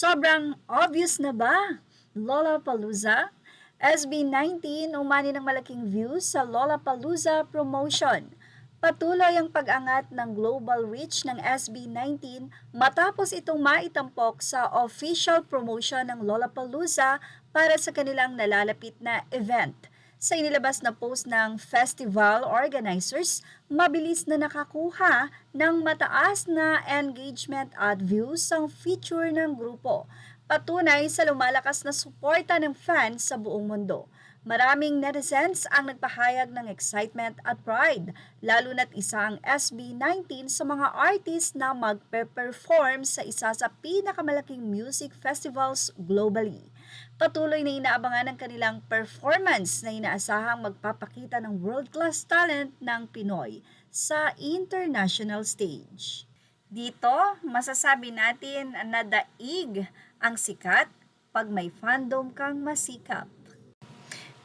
Sobrang obvious na ba? Lollapalooza? SB19 umani ng malaking views sa Lollapalooza promotion. Patuloy ang pag-angat ng global reach ng SB19 matapos itong maitampok sa official promotion ng Lollapalooza para sa kanilang nalalapit na event. Sa inilabas na post ng festival organizers, mabilis na nakakuha ng mataas na engagement at views ang feature ng grupo. Patunay sa lumalakas na suporta ng fans sa buong mundo. Maraming netizens ang nagpahayag ng excitement at pride, lalo na't isa ang SB19 sa mga artist na magpe-perform sa isa sa pinakamalaking music festivals globally. Patuloy na inaabangan ng kanilang performance na inaasahang magpapakita ng world-class talent ng Pinoy sa international stage. Dito, masasabi natin na daig ang sikat pag may fandom kang masikap.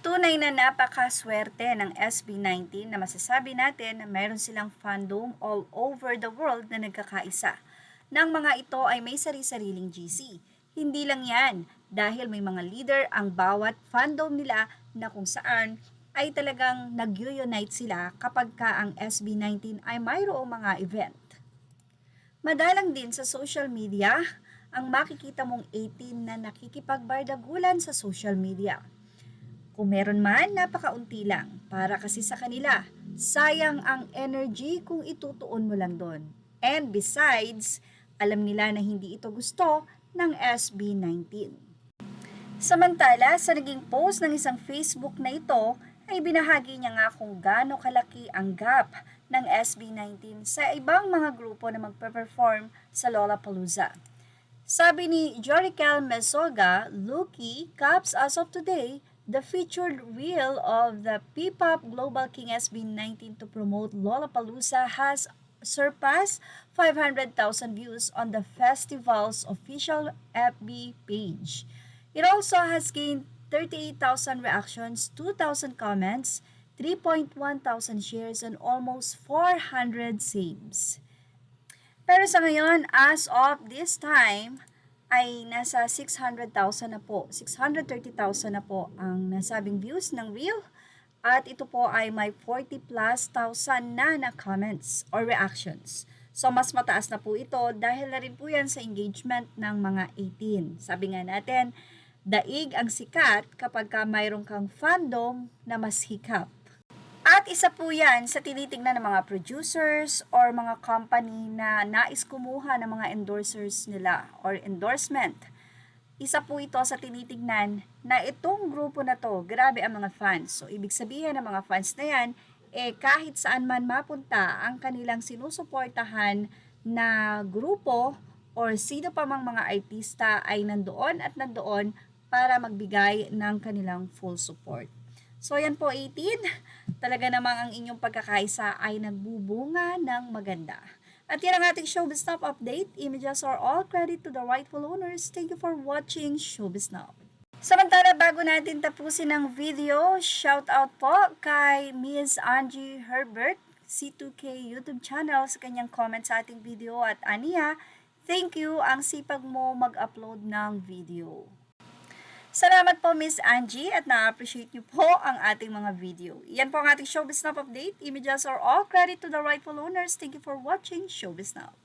Tunay na napakaswerte ng SB19 na masasabi natin na mayroon silang fandom all over the world na nagkakaisa. Nang mga ito ay may sari-sariling GC. Hindi lang yan, dahil may mga leader ang bawat fandom nila na kung saan ay talagang nag-unite sila kapag ka ang SB19 ay mayroong mga event. Madalang din sa social media ang makikita mong 18 na nakikipagbardagulan sa social media. Kung meron man, napakaunti lang para kasi sa kanila. Sayang ang energy kung itutuon mo lang doon. And besides, alam nila na hindi ito gusto ng SB19. Samantala, sa naging post ng isang Facebook na ito, ay binahagi niya nga kung gaano kalaki ang gap ng SB19 sa ibang mga grupo na magpe-perform sa Lollapalooza. Sabi ni Jorical Mesoga, Lucky caps as of today, the featured reel of the P-pop Global King SB19 to promote Lollapalooza has surpassed 500,000 views on the festival's official FB page. It also has gained 38,000 reactions, 2,000 comments, 3.1 thousand shares, and almost 400 saves. Pero sa ngayon, as of this time, ay nasa 600,000 na po, 630,000 na po ang nasabing views ng reel. At ito po ay may 40 plus thousand na comments or reactions. So mas mataas na po ito dahil na rin po yan sa engagement ng mga 18. Sabi nga natin, daig ang sikat kapag ka mayroon kang fandom na mas hikap. At isa po yan sa tinitingnan ng mga producers or mga company na nais kumuha ng mga endorsers nila or endorsement. Isa po ito sa tinitingnan na itong grupo na to, grabe ang mga fans. So, ibig sabihin ng mga fans na yan, kahit saan man mapunta ang kanilang sinusuportahan na grupo or sino pa mang mga artista ay nandoon at nandoon para magbigay ng kanilang full support. So, yan po 18. Talaga namang ang inyong pagkakaisa ay nagbubunga ng maganda. At yan ang ating Showbiz Now update. Images are all credit to the rightful owners. Thank you for watching Showbiz Now. Samantala, bago natin tapusin ang video, shout out po kay Ms. Angie Herbert, C2K YouTube channel sa kanyang comment sa ating video. At Ania, thank you ang sipag mo mag-upload ng video. Salamat po Ms. Angie at na-appreciate niyo po ang ating mga video. Yan po ang ating Showbiz Now update. Images are all credit to the rightful owners. Thank you for watching Showbiz Now.